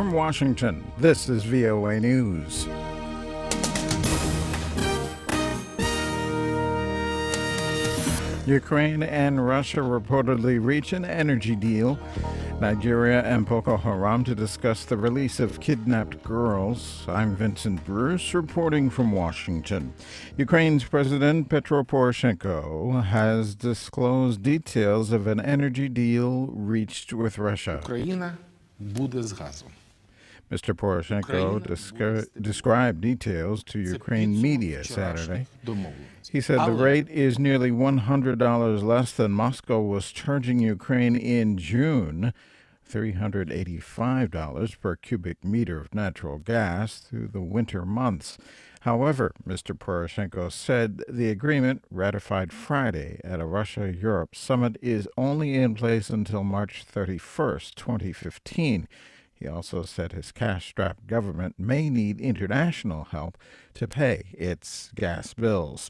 from Washington, this is VOA News. Ukraine and Russia reportedly reach an energy deal. Nigeria and Boko Haram to discuss the release of kidnapped girls. I'm Vincent Bruce reporting from Washington. Ukraine's President Petro Poroshenko has disclosed details of an energy deal reached with Russia. Україна буде з газом. Mr. Poroshenko described details to Ukraine media Saturday. He said the rate is nearly $100 less than Moscow was charging Ukraine in June, $385 per cubic meter of natural gas through the winter months. However, Mr. Poroshenko said the agreement, ratified Friday at a Russia-Europe summit, is only in place until March 31st, 2015. He also said his cash-strapped government may need international help to pay its gas bills.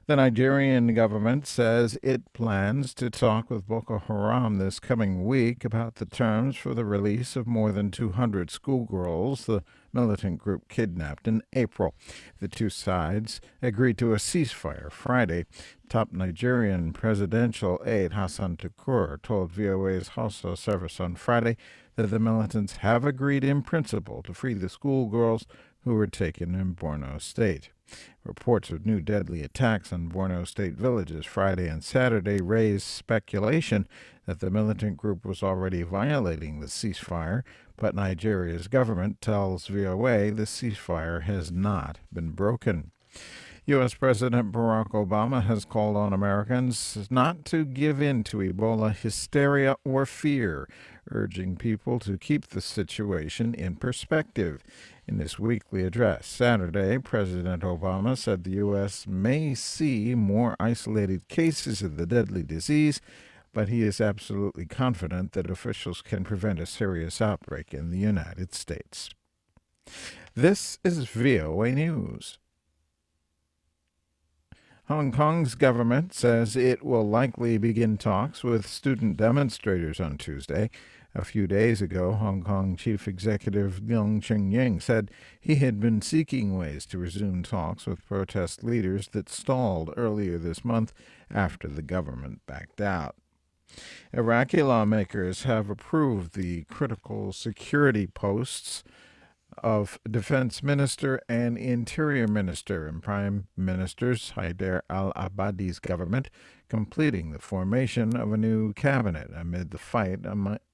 The Nigerian government says it plans to talk with Boko Haram this coming week about the terms for the release of more than 200 schoolgirls the militant group kidnapped in April. The two sides agreed to a ceasefire Friday. Top Nigerian presidential aide Hassan Tukur told VOA's Hausa service on Friday that the militants have agreed in principle to free the schoolgirls who were taken in Borno State. Reports of new deadly attacks on Borno State villages Friday and Saturday raised speculation that the militant group was already violating the ceasefire, but Nigeria's government tells VOA the ceasefire has not been broken. U.S. President Barack Obama has called on Americans not to give in to Ebola hysteria or fear, urging people to keep the situation in perspective. In his weekly address Saturday, President Obama said the U.S. may see more isolated cases of the deadly disease, but he is absolutely confident that officials can prevent a serious outbreak in the United States. This is VOA News. Hong Kong's government says it will likely begin talks with student demonstrators on Tuesday. A few days ago, Hong Kong Chief Executive Leung Ching-ying said he had been seeking ways to resume talks with protest leaders that stalled earlier this month after the government backed out. Iraqi lawmakers have approved the critical security posts of Defense Minister and Interior Minister in Prime Minister Haider al-Abadi's government, completing the formation of a new cabinet amid the fight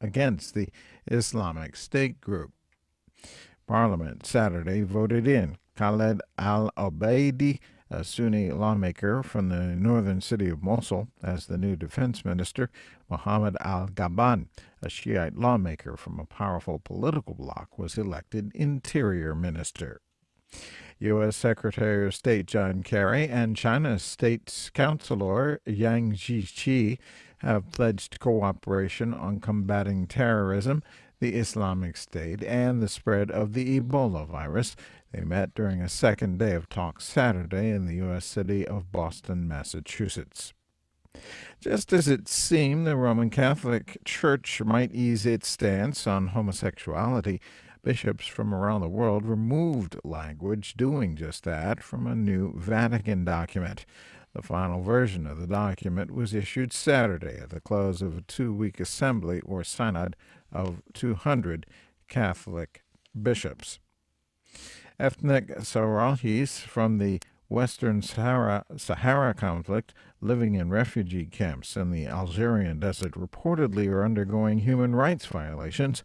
against the Islamic State group. Parliament Saturday voted in Khaled al-Obeidi, a Sunni lawmaker from the northern city of Mosul, as the new defense minister. Mohammed al-Gaban, a Shiite lawmaker from a powerful political bloc, was elected interior minister. U.S. Secretary of State John Kerry and China's State Councilor Yang Jiechi have pledged cooperation on combating terrorism, the Islamic State, and the spread of the Ebola virus. They met during a second day of talks Saturday in the U.S. city of Boston, Massachusetts. Just as it seemed the Roman Catholic Church might ease its stance on homosexuality, bishops from around the world removed language doing just that from a new Vatican document. The final version of the document was issued Saturday at the close of a two-week assembly or synod of 200 Catholic bishops. Ethnic Sahrawis from the Western Sahara conflict living in refugee camps in the Algerian desert reportedly are undergoing human rights violations.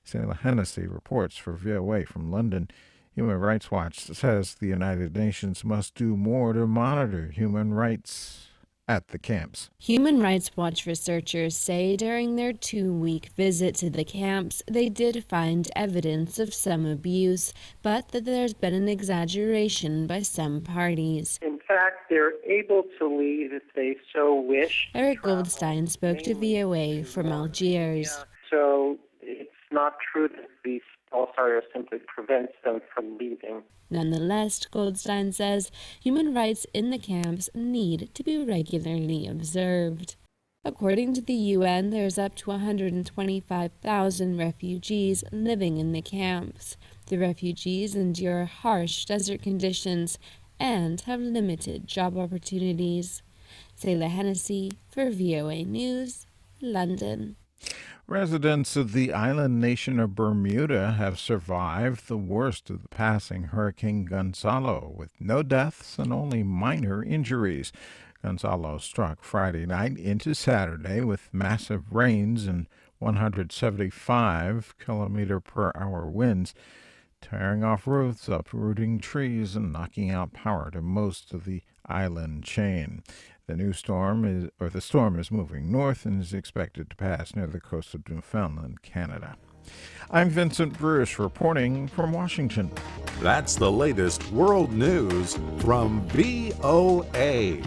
Sarah Hennessy reports for VOA from London. Human Rights Watch says the United Nations must do more to monitor human rights at the camps. Human Rights Watch researchers say during their 2-week visit to the camps, they did find evidence of some abuse, but that there's been an exaggeration by some parties. In fact, they're able to leave if they so wish. Eric Goldstein spoke to VOA from Algiers. So it's not true that these false simply prevents them from leaving. Nonetheless, Goldstein says human rights in the camps need to be regularly observed. According to the UN, there's up to 125,000 refugees living in the camps. The refugees endure harsh desert conditions and have limited job opportunities. Sayla Hennessy for VOA News, London. Residents of the island nation of Bermuda have survived the worst of the passing Hurricane Gonzalo with no deaths and only minor injuries. Gonzalo struck Friday night into Saturday with massive rains and 175 kilometer per hour winds, tearing off roofs, uprooting trees, and knocking out power to most of the island chain. The storm is moving north and is expected to pass near the coast of Newfoundland, Canada. I'm Vincent Bruce reporting from Washington. That's the latest world news from VOA.